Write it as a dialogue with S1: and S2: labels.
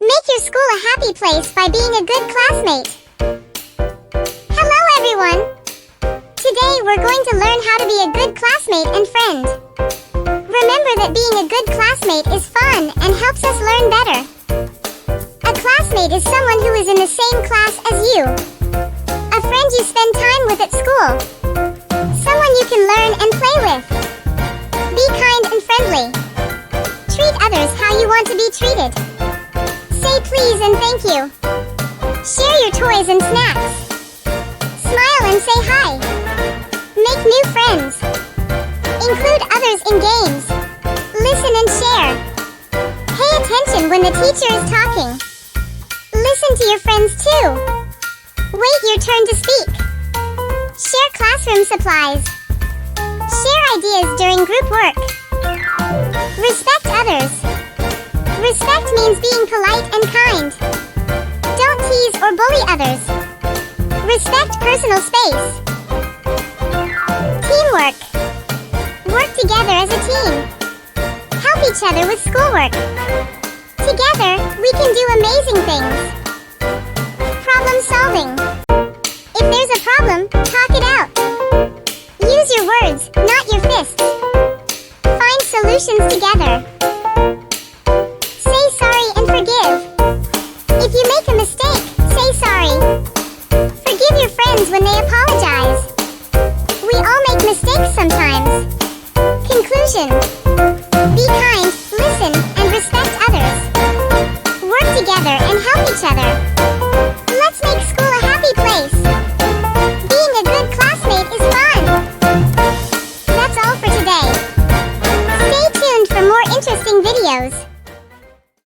S1: Make your school a happy place by being a good classmate. Hello everyone! Today we're going to learn how to be a good classmate and friend. Remember that being a good classmate is fun and helps us learn better. A classmate is someone who is in the same class as you. A friend you spend time with at school. Someone you can learn and play with. Be kind and friendly. Treat others how you want to be treated. Say please and thank you. Share your toys and snacks. Smile and say hi. Make new friends. Include others in games. Listen and share. Pay attention when the teacher is talking. Listen to your friends too. Wait your turn to speak. Share classroom supplies. Share ideas during group work. Respect others. Respect means being polite and kind. Don't tease or bully others. Respect personal space. Teamwork. Work together as a team. Help each other with schoolwork. Together, we can do amazing things. Problem solving. If there's a problem, talk it out. Use your words, not your fists. Find solutions together. Say sorry and forgive. If you make a mistake, say sorry. Forgive your friends when they apologize. We all make mistakes sometimes. Conclusion. Be kind, listen, and